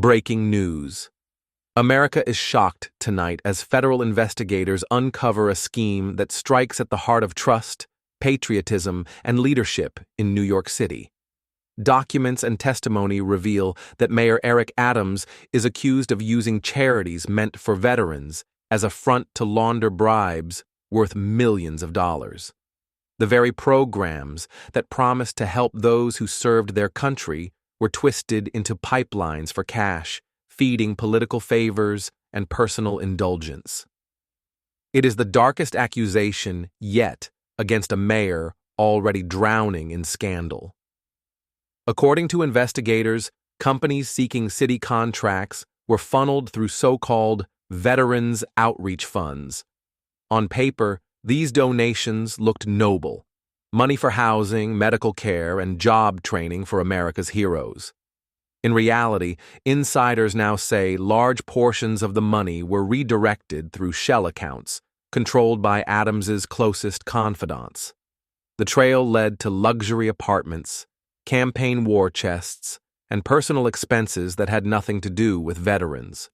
Breaking news. America is shocked tonight as federal investigators uncover a scheme that strikes at the heart of trust, patriotism, and leadership in New York City. Documents and testimony reveal that Mayor Eric Adams is accused of using charities meant for veterans as a front to launder bribes worth millions of dollars. The very programs that promised to help those who served their country were twisted into pipelines for cash, feeding political favors and personal indulgence. It is the darkest accusation yet against a mayor already drowning in scandal. According to investigators, companies seeking city contracts were funneled through so-called veterans outreach funds. On paper, these donations looked noble: money for housing, medical care, and job training for America's heroes. In reality, insiders now say large portions of the money were redirected through shell accounts, controlled by Adams's closest confidants. The trail led to luxury apartments, campaign war chests, and personal expenses that had nothing to do with veterans.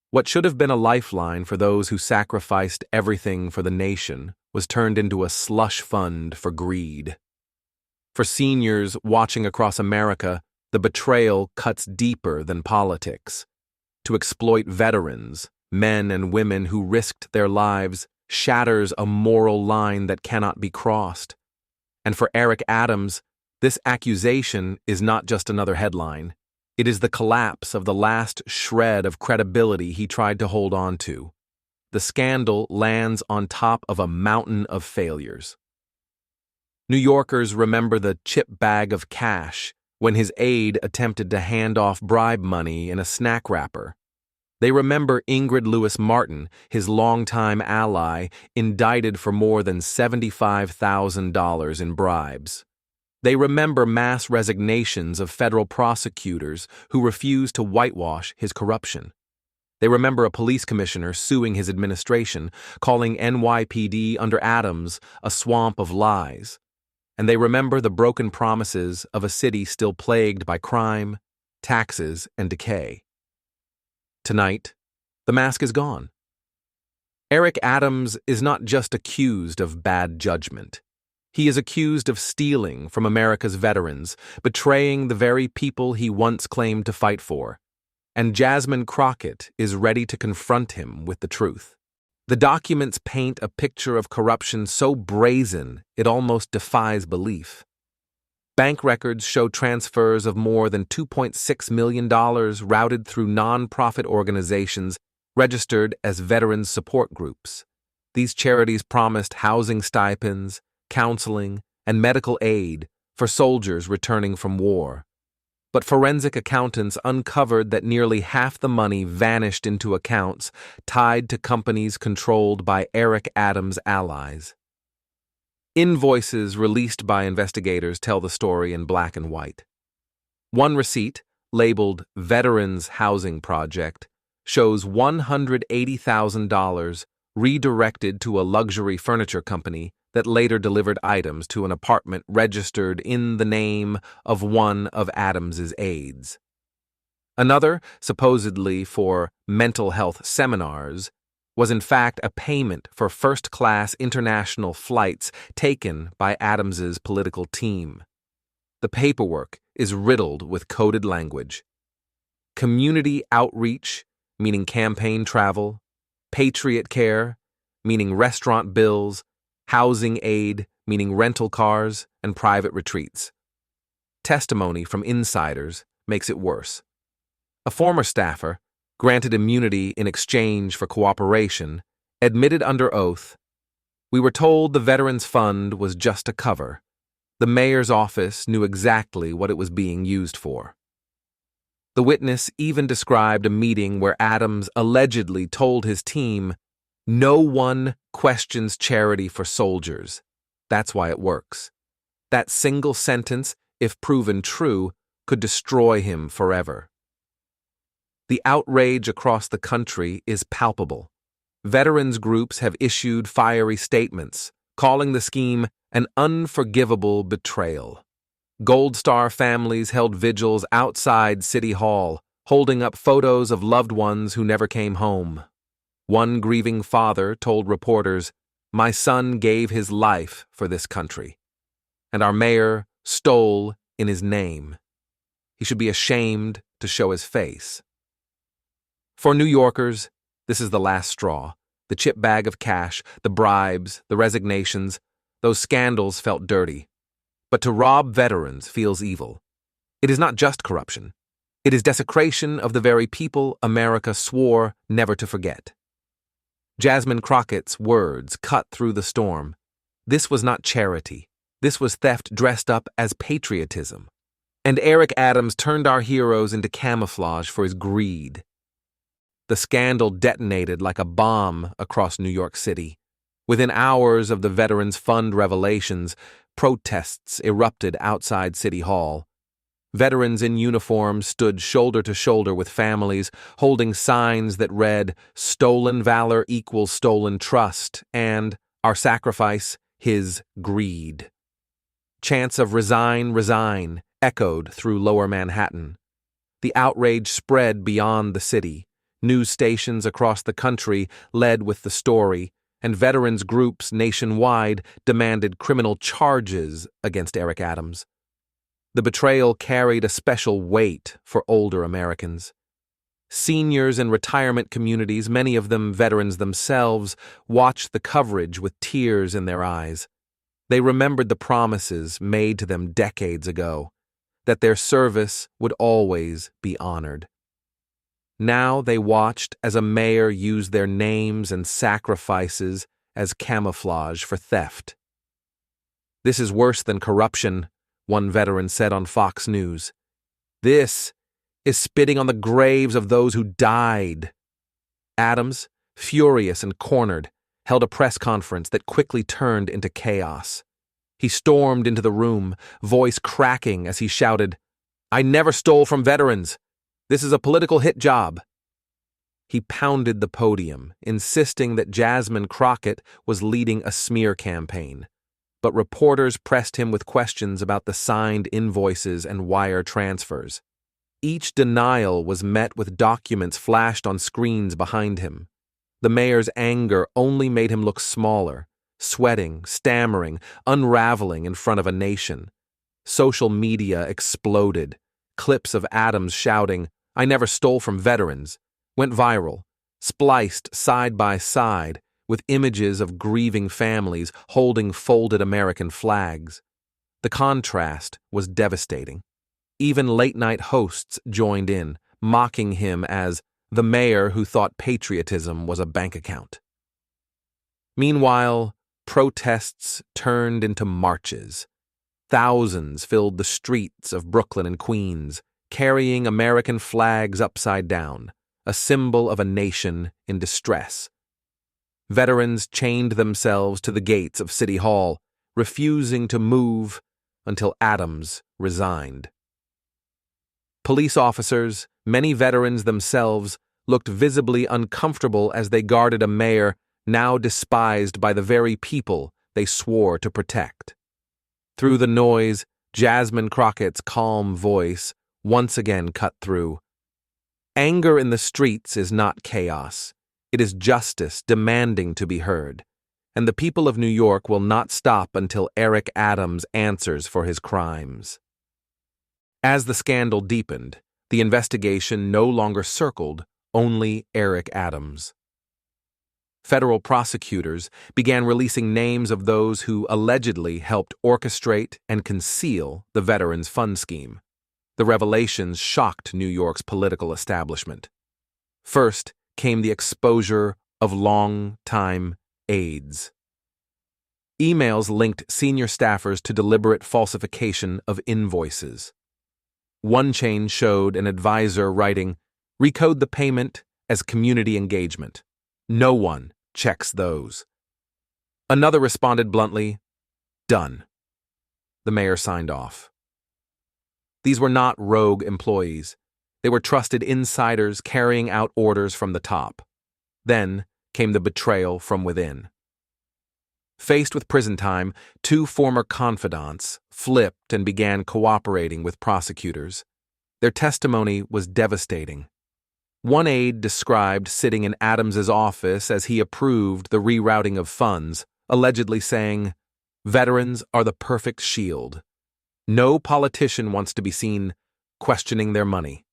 What should have been a lifeline for those who sacrificed everything for the nation was turned into a slush fund for greed. For seniors watching across America, the betrayal cuts deeper than politics. To exploit veterans, men and women who risked their lives, shatters a moral line that cannot be crossed. And for Eric Adams, this accusation is not just another headline. It is the collapse of the last shred of credibility he tried to hold on to. The scandal lands on top of a mountain of failures. New Yorkers remember the chip bag of cash when his aide attempted to hand off bribe money in a snack wrapper. They remember Ingrid Lewis Martin, his longtime ally, indicted for more than $75,000 in bribes. They remember mass resignations of federal prosecutors who refused to whitewash his corruption. They remember a police commissioner suing his administration, calling NYPD under Adams a swamp of lies. And they remember the broken promises of a city still plagued by crime, taxes, and decay. Tonight, the mask is gone. Eric Adams is not just accused of bad judgment. He is accused of stealing from America's veterans, betraying the very people he once claimed to fight for. And Jasmine Crockett is ready to confront him with the truth. The documents paint a picture of corruption so brazen it almost defies belief. Bank records show transfers of more than $2.6 million routed through non-profit organizations registered as veterans support groups. These charities promised housing stipends, counseling, and medical aid for soldiers returning from war. But forensic accountants uncovered that nearly half the money vanished into accounts tied to companies controlled by Eric Adams' allies. Invoices released by investigators tell the story in black and white. One receipt, labeled Veterans Housing Project, shows $180,000 redirected to a luxury furniture company that later delivered items to an apartment registered in the name of one of Adams's aides. Another, supposedly for mental health seminars, was in fact a payment for first-class international flights taken by Adams's political team. The paperwork is riddled with coded language. Community outreach, meaning campaign travel, patriot care, meaning restaurant bills, housing aid, meaning rental cars and private retreats. Testimony from insiders makes it worse. A former staffer, granted immunity in exchange for cooperation, admitted under oath, "We were told the Veterans Fund was just a cover. The mayor's office knew exactly what it was being used for." The witness even described a meeting where Adams allegedly told his team, "No one questions charity for soldiers. That's why it works." That single sentence, if proven true, could destroy him forever. The outrage across the country is palpable. Veterans groups have issued fiery statements, calling the scheme an unforgivable betrayal. Gold Star families held vigils outside City Hall, holding up photos of loved ones who never came home. One grieving father told reporters, "My son gave his life for this country, and our mayor stole in his name. He should be ashamed to show his face." For New Yorkers, this is the last straw. The chip bag of cash, the bribes, the resignations, those scandals felt dirty. But to rob veterans feels evil. It is not just corruption. It is desecration of the very people America swore never to forget. Jasmine Crockett's words cut through the storm. This was not charity. This was theft dressed up as patriotism. And Eric Adams turned our heroes into camouflage for his greed. The scandal detonated like a bomb across New York City. Within hours of the Veterans Fund revelations, protests erupted outside City Hall. Veterans in uniform stood shoulder to shoulder with families, holding signs that read, "Stolen valor equals stolen trust," and "Our sacrifice, his greed." Chants of "Resign, resign" echoed through Lower Manhattan. The outrage spread beyond the city. News stations across the country led with the story, and veterans groups nationwide demanded criminal charges against Eric Adams. The betrayal carried a special weight for older Americans. Seniors in retirement communities, many of them veterans themselves, watched the coverage with tears in their eyes. They remembered the promises made to them decades ago, that their service would always be honored. Now they watched as a mayor used their names and sacrifices as camouflage for theft. "This is worse than corruption," one veteran said on Fox News. "This is spitting on the graves of those who died." Adams, furious and cornered, held a press conference that quickly turned into chaos. He stormed into the room, voice cracking as he shouted, "I never stole from veterans. This is a political hit job." He pounded the podium, insisting that Jasmine Crockett was leading a smear campaign. But reporters pressed him with questions about the signed invoices and wire transfers. Each denial was met with documents flashed on screens behind him. The mayor's anger only made him look smaller, sweating, stammering, unraveling in front of a nation. Social media exploded. Clips of Adams shouting, "I never stole from veterans," went viral, spliced side by side with images of grieving families holding folded American flags. The contrast was devastating. Even late-night hosts joined in, mocking him as the mayor who thought patriotism was a bank account. Meanwhile, protests turned into marches. Thousands filled the streets of Brooklyn and Queens, carrying American flags upside down, a symbol of a nation in distress. Veterans chained themselves to the gates of City Hall, refusing to move until Adams resigned. Police officers, many veterans themselves, looked visibly uncomfortable as they guarded a mayor now despised by the very people they swore to protect. Through the noise, Jasmine Crockett's calm voice once again cut through. "Anger in the streets is not chaos. It is justice demanding to be heard, and the people of New York will not stop until Eric Adams answers for his crimes." As the scandal deepened, the investigation no longer circled only Eric Adams. Federal prosecutors began releasing names of those who allegedly helped orchestrate and conceal the Veterans Fund scheme. The revelations shocked New York's political establishment. First came the exposure of long-time aides. Emails linked senior staffers to deliberate falsification of invoices. One chain showed an advisor writing, "Recode the payment as community engagement. No one checks those." Another responded bluntly, "Done." The mayor signed off. These were not rogue employees. They were trusted insiders carrying out orders from the top. Then came the betrayal from within. Faced with prison time, two former confidants flipped and began cooperating with prosecutors. Their testimony was devastating. One aide described sitting in Adams's office as he approved the rerouting of funds, allegedly saying, "Veterans are the perfect shield. No politician wants to be seen questioning their money."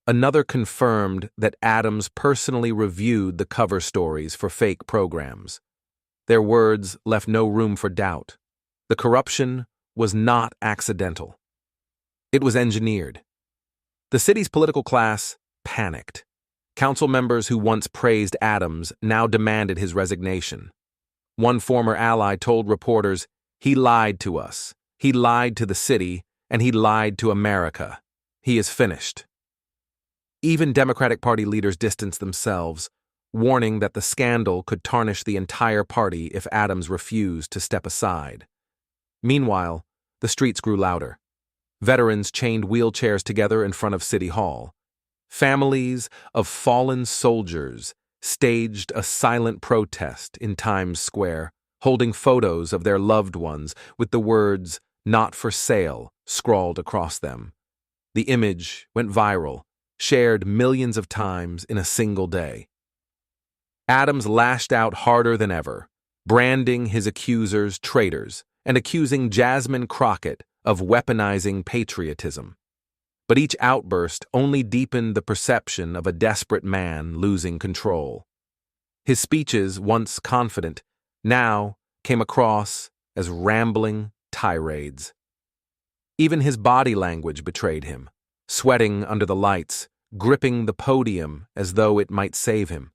Another confirmed that Adams personally reviewed the cover stories for fake programs. Their words left no room for doubt. The corruption was not accidental. It was engineered. The city's political class panicked. Council members who once praised Adams now demanded his resignation. One former ally told reporters, "He lied to us. He lied to the city, and he lied to America. He is finished." Even Democratic Party leaders distanced themselves, warning that the scandal could tarnish the entire party if Adams refused to step aside. Meanwhile, the streets grew louder. Veterans chained wheelchairs together in front of City Hall. Families of fallen soldiers staged a silent protest in Times Square, holding photos of their loved ones with the words "Not for sale" scrawled across them. The image went viral, shared millions of times in a single day. Adams lashed out harder than ever, branding his accusers traitors and accusing Jasmine Crockett of weaponizing patriotism. But each outburst only deepened the perception of a desperate man losing control. His speeches, once confident, now came across as rambling tirades. Even his body language betrayed him, sweating under the lights, gripping the podium as though it might save him.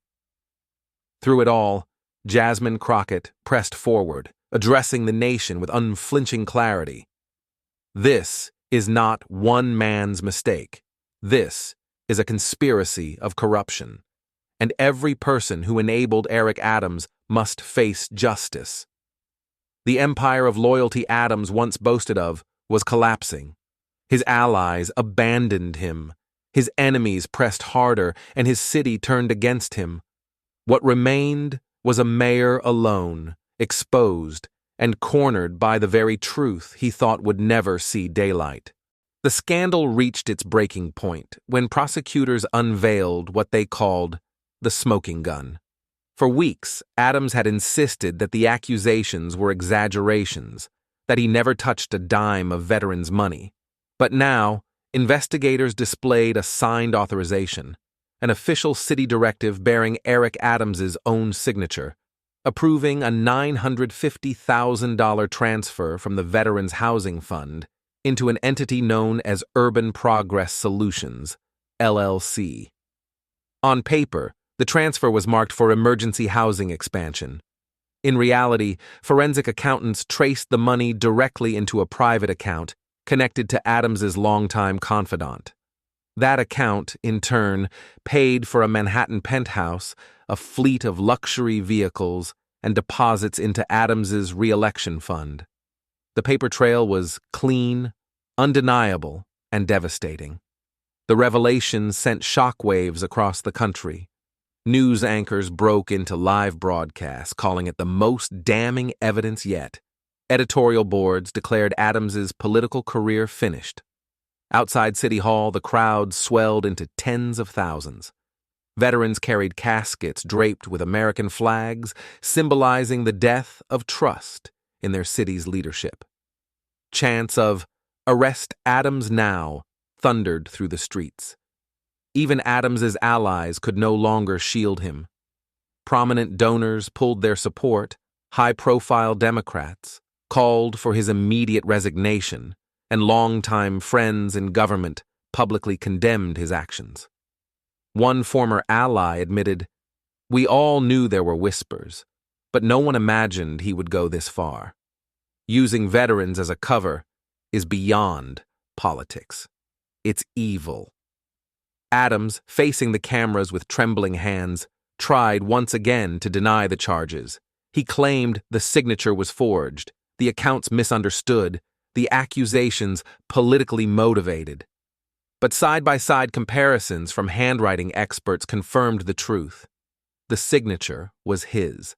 Through it all, Jasmine Crockett pressed forward, addressing the nation with unflinching clarity. This is not one man's mistake. This is a conspiracy of corruption, and every person who enabled Eric Adams must face justice. The empire of loyalty Adams once boasted of was collapsing. His allies abandoned him. His enemies pressed harder, and his city turned against him. What remained was a mayor alone, exposed and cornered by the very truth he thought would never see daylight. The scandal reached its breaking point when prosecutors unveiled what they called the smoking gun. For weeks, Adams had insisted that the accusations were exaggerations, that he never touched a dime of veterans' money. But now, investigators displayed a signed authorization, an official city directive bearing Eric Adams's own signature, approving a $950,000 transfer from the Veterans Housing Fund into an entity known as Urban Progress Solutions, LLC. On paper, the transfer was marked for emergency housing expansion. In reality, forensic accountants traced the money directly into a private account connected to Adams's longtime confidant. That account, in turn, paid for a Manhattan penthouse, a fleet of luxury vehicles, and deposits into Adams's re-election fund. The paper trail was clean, undeniable, and devastating. The revelation sent shockwaves across the country. News anchors broke into live broadcasts, calling it the most damning evidence yet. Editorial boards declared Adams's political career finished. Outside City Hall, the crowd swelled into tens of thousands. Veterans carried caskets draped with American flags, symbolizing the death of trust in their city's leadership. Chants of "Arrest Adams now" thundered through the streets. Even Adams's allies could no longer shield him. Prominent donors pulled their support, high-profile Democrats called for his immediate resignation, and longtime friends in government publicly condemned his actions. One former ally admitted, "We all knew there were whispers, but no one imagined he would go this far. Using veterans as a cover is beyond politics. It's evil." Adams, facing the cameras with trembling hands, tried once again to deny the charges. He claimed the signature was forged, the accounts misunderstood, the accusations politically motivated. But side-by-side comparisons from handwriting experts confirmed the truth. The signature was his.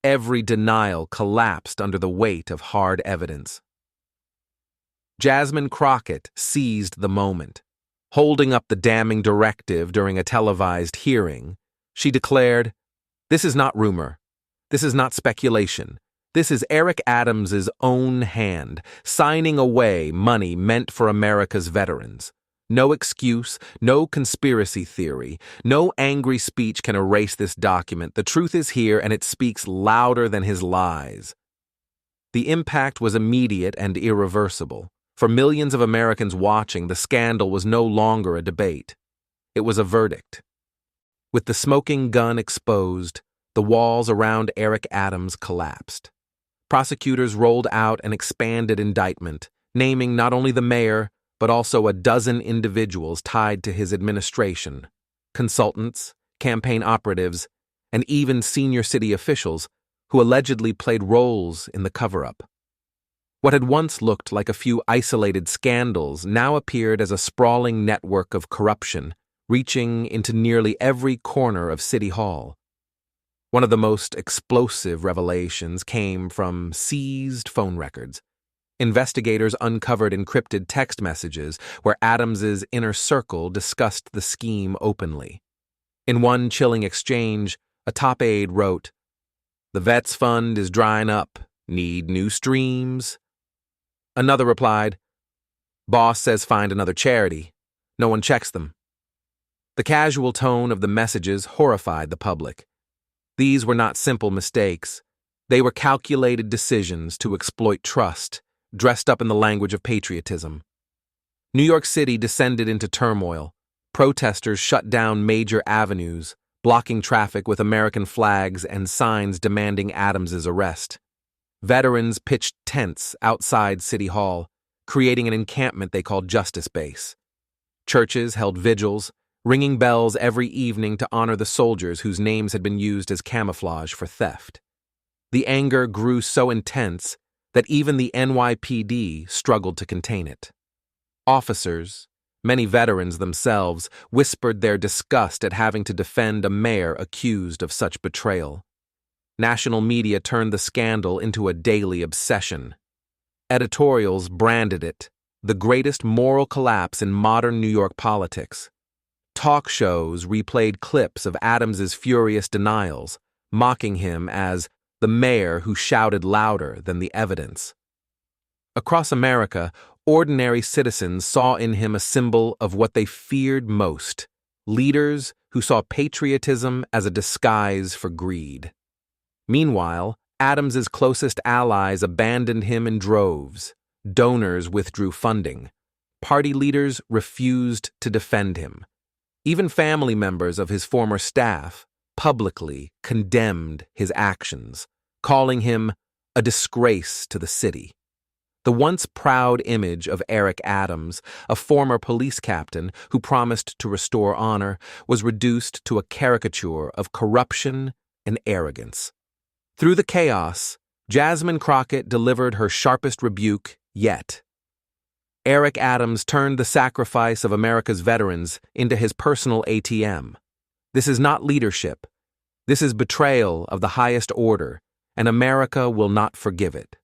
Every denial collapsed under the weight of hard evidence. Jasmine Crockett seized the moment. Holding up the damning directive during a televised hearing, she declared, "This is not rumor. This is not speculation. This is Eric Adams's own hand, signing away money meant for America's veterans. No excuse, no conspiracy theory, no angry speech can erase this document. The truth is here, and it speaks louder than his lies." The impact was immediate and irreversible. For millions of Americans watching, the scandal was no longer a debate. It was a verdict. With the smoking gun exposed, the walls around Eric Adams collapsed. Prosecutors rolled out an expanded indictment, naming not only the mayor, but also a dozen individuals tied to his administration, consultants, campaign operatives, and even senior city officials who allegedly played roles in the cover-up. What had once looked like a few isolated scandals now appeared as a sprawling network of corruption, reaching into nearly every corner of City Hall. One of the most explosive revelations came from seized phone records. Investigators uncovered encrypted text messages where Adams's inner circle discussed the scheme openly. In one chilling exchange, a top aide wrote, "The Vets Fund is drying up. Need new streams?" Another replied, "Boss says find another charity. No one checks them." The casual tone of the messages horrified the public. These were not simple mistakes. They were calculated decisions to exploit trust, dressed up in the language of patriotism. New York City descended into turmoil. Protesters shut down major avenues, blocking traffic with American flags and signs demanding Adams's arrest. Veterans pitched tents outside City Hall, creating an encampment they called Justice Base. Churches held vigils, ringing bells every evening to honor the soldiers whose names had been used as camouflage for theft. The anger grew so intense that even the NYPD struggled to contain it. Officers, many veterans themselves, whispered their disgust at having to defend a mayor accused of such betrayal. National media turned the scandal into a daily obsession. Editorials branded it the greatest moral collapse in modern New York politics. Talk shows replayed clips of Adams's furious denials, mocking him as the mayor who shouted louder than the evidence. Across America, ordinary citizens saw in him a symbol of what they feared most: leaders who saw patriotism as a disguise for greed. Meanwhile, Adams's closest allies abandoned him in droves. Donors withdrew funding. Party leaders refused to defend him. Even family members of his former staff publicly condemned his actions, calling him a disgrace to the city. The once proud image of Eric Adams, a former police captain who promised to restore honor, was reduced to a caricature of corruption and arrogance. Through the chaos, Jasmine Crockett delivered her sharpest rebuke yet. Eric Adams turned the sacrifice of America's veterans into his personal ATM. This is not leadership. This is betrayal of the highest order, and America will not forgive it.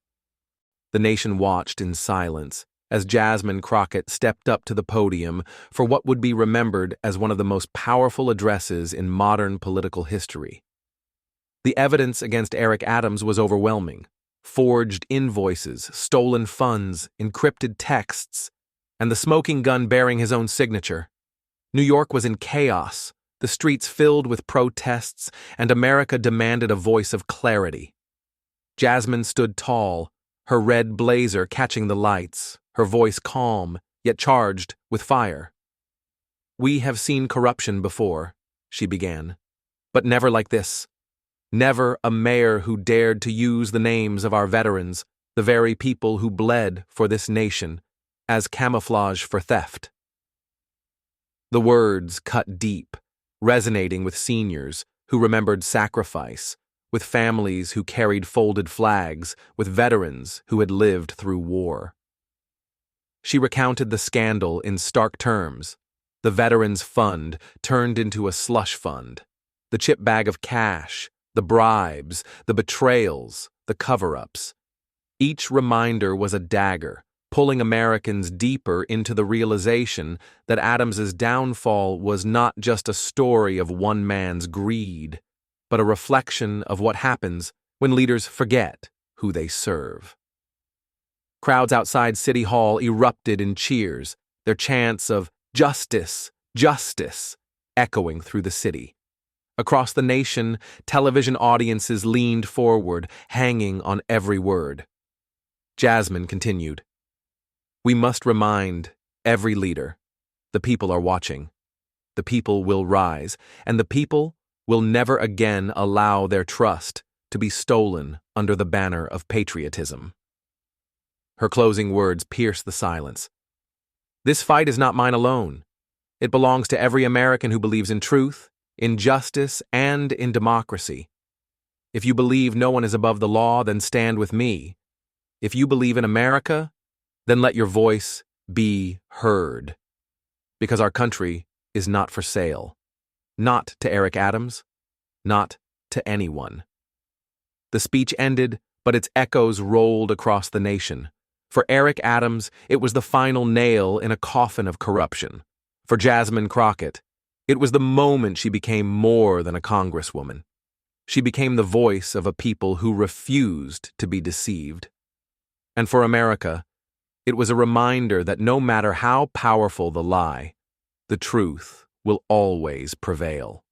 The nation watched in silence as Jasmine Crockett stepped up to the podium for what would be remembered as one of the most powerful addresses in modern political history. The evidence against Eric Adams was overwhelming. Forged invoices, stolen funds, encrypted texts, and the smoking gun bearing his own signature. New York was in chaos, the streets filled with protests, and America demanded a voice of clarity. Jasmine stood tall, her red blazer catching the lights, her voice calm, yet charged with fire. "We have seen corruption before," she began, "but never like this. Never a mayor who dared to use the names of our veterans, the very people who bled for this nation, as camouflage for theft." The words cut deep, resonating with seniors who remembered sacrifice, with families who carried folded flags, with veterans who had lived through war. She recounted the scandal in stark terms. The Veterans Fund turned into a slush fund. The chip bag of cash, the bribes, the betrayals, the cover-ups. Each reminder was a dagger, pulling Americans deeper into the realization that Adams's downfall was not just a story of one man's greed, but a reflection of what happens when leaders forget who they serve. Crowds outside City Hall erupted in cheers, their chants of "Justice, justice," echoing through the city. Across the nation, television audiences leaned forward, hanging on every word. Jasmine continued, "We must remind every leader, the people are watching. The people will rise, and the people will never again allow their trust to be stolen under the banner of patriotism." Her closing words pierced the silence. "This fight is not mine alone. It belongs to every American who believes in truth, in justice, and in democracy. If you believe no one is above the law, then stand with me. If you believe in America, then let your voice be heard. Because our country is not for sale. Not to Eric Adams. Not to anyone." The speech ended, but its echoes rolled across the nation. For Eric Adams, it was the final nail in a coffin of corruption. For Jasmine Crockett, it was the moment she became more than a congresswoman. She became the voice of a people who refused to be deceived. And for America, it was a reminder that no matter how powerful the lie, the truth will always prevail.